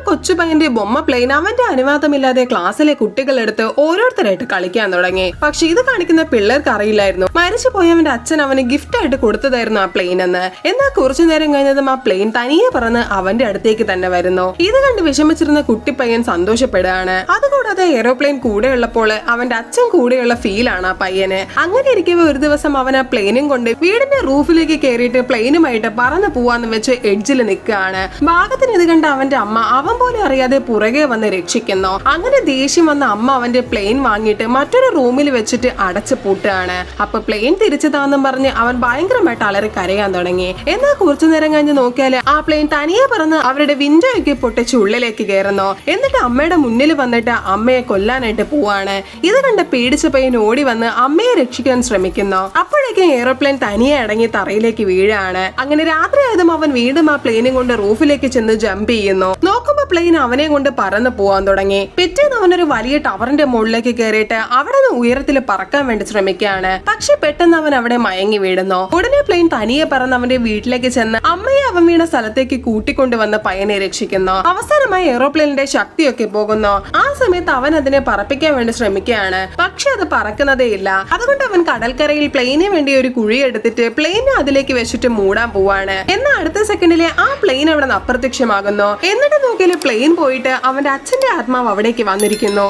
കൊച്ചു പയ്യന്റെ ബൊമ്മ പ്ലെയിൻ അവന്റെ അനുവാദമില്ലാതെ ക്ലാസ്സിലെ കുട്ടികളെടുത്ത് ഓരോരുത്തരായിട്ട് കളിക്കാൻ തുടങ്ങി. പക്ഷെ ഇത് കാണിക്കുന്ന പിള്ളേർക്ക് അറിയില്ലായിരുന്നു മരിച്ചു പോയവന്റെ അച്ഛൻ അവന് ഗിഫ്റ്റ് ആയിട്ട് കൊടുത്തതായിരുന്നു ആ പ്ലെയിൻ എന്ന്. എന്നാൽ കുറച്ചു നേരം കഴിഞ്ഞതും ആ പ്ലെയിൻ തനിയെ പറന്ന് അവന്റെ അടുത്തേക്ക് തന്നെ വരുന്നു. ഇത് കണ്ട് വിഷമിച്ചിരുന്ന കുട്ടിപ്പയ്യൻ സന്തോഷപ്പെടുകയാണ്. അതുകൂടാതെ എയ്റോപ്ലെയിൻ കൂടെ ഉള്ളപ്പോൾ അവന്റെ അച്ഛൻ കൂടെയുള്ള ഫീലാണ് ആ പയ്യന്. അങ്ങനെ ഇരിക്കവേ ഒരു ദിവസം അവൻ ആ പ്ലെയിനും കൊണ്ട് വീടിന്റെ റൂഫിലേക്ക് കയറിയിട്ട് പ്ലെയിനുമായിട്ട് പറന്നു പോവാന്ന് വെച്ച് എഡ്ജിൽ നിൽക്കുകയാണ്. ഭാഗത്തിന് ഇത് കണ്ട അവന്റെ അമ്മ അവൻ പോലും അറിയാതെ പുറകെ വന്ന് രക്ഷിക്കുന്നു. അങ്ങനെ ദേഷ്യം വന്ന അമ്മ അവന്റെ പ്ലെയിൻ വാങ്ങിയിട്ട് മറ്റൊരു റൂമിൽ വെച്ചിട്ട് അടച്ചു പൂട്ടുകയാണ്. അപ്പൊ പ്ലെയിൻ തിരിച്ചതാന്നും പറഞ്ഞ് അവൻ ഭയങ്കരമായിട്ട് അലറി കരയാൻ തുടങ്ങി. എന്നാൽ കുറച്ചു നേരം കഴിഞ്ഞ് നോക്കിയാല് ആ പ്ലെയിൻ തനിയെ പറന്ന് അവരുടെ വിൻഡോയൊക്കെ പൊട്ടിച്ച് ഉള്ളിലേക്ക് കയറുന്നു. എന്നിട്ട് അമ്മയുടെ മുന്നിൽ വന്നിട്ട് അമ്മയെ കൊല്ലാനായിട്ട് പോവാണ്. ഇത് കണ്ട് പേടിച്ച പയ്യൻ ഓടി വന്ന് അമ്മയെ രക്ഷിക്കാൻ ശ്രമിക്കുന്നു. അപ്പോഴേക്കും എയ്റോപ്ലെയിൻ തനിയെ അടങ്ങി തറയിലേക്ക് വീഴാണ്. അങ്ങനെ രാത്രിയായതും അവൻ വീണ്ടും ആ പ്ലെയിനും കൊണ്ട് റൂഫിലേക്ക് ചെന്ന് ജമ്പ് ചെയ്യുന്നു. നോക്കുമ്പോ പ്ലെയിൻ അവനെ കൊണ്ട് പറന്ന് പോവാൻ തുടങ്ങി. പിറ്റേന്ന് അവനൊരു വലിയ ടവറിന്റെ മുകളിലേക്ക് കയറിയിട്ട് അവിടെ നിന്ന് ഉയരത്തിൽ പറക്കാൻ വേണ്ടി ശ്രമിക്കുകയാണ്. പക്ഷെ പെട്ടെന്ന് അവൻ അവിടെ മയങ്ങി വീഴുന്നു. ഉടനെ പ്ലെയിൻ തനിയെ പറന്ന് അവന്റെ വീട്ടിലേക്ക് ചെന്ന് അമ്മയെ അവൻ വീണ സ്ഥലത്തേക്ക് കൂട്ടിക്കൊണ്ടുവന്ന് പയ്യനെ രക്ഷിക്കുന്നു. അവസാനമായി എയ്റോപ്ലെയിനിന്റെ ശക്തിയൊക്കെ പോകുന്നു. ആ സമയത്ത് അവൻ അതിനെ പറപ്പിക്കാൻ വേണ്ടി ശ്രമിക്കുകയാണ്. പക്ഷെ അത് പറക്കുന്നതേ ഇല്ല. അതുകൊണ്ട് അവൻ കടൽക്കരയിൽ പ്ലെയിന് വേണ്ടി ഒരു കുഴി എടുത്തിട്ട് പ്ലെയിനെ അതിലേക്ക് വെച്ചിട്ട് മൂടാൻ പോവാണ്. എന്നാൽ അടുത്ത സെക്കൻഡിലെ ആ പ്ലെയിൻ അവിടെ നിന്ന് അപ്രത്യക്ഷമാകുന്നു. എന്നിട്ട് നോക്കിയാൽ പ്ലെയിൻ പോയിട്ട് അവന്റെ അച്ഛന്റെ ആത്മാവ് അവിടേക്ക് വന്നിരിക്കുന്നു.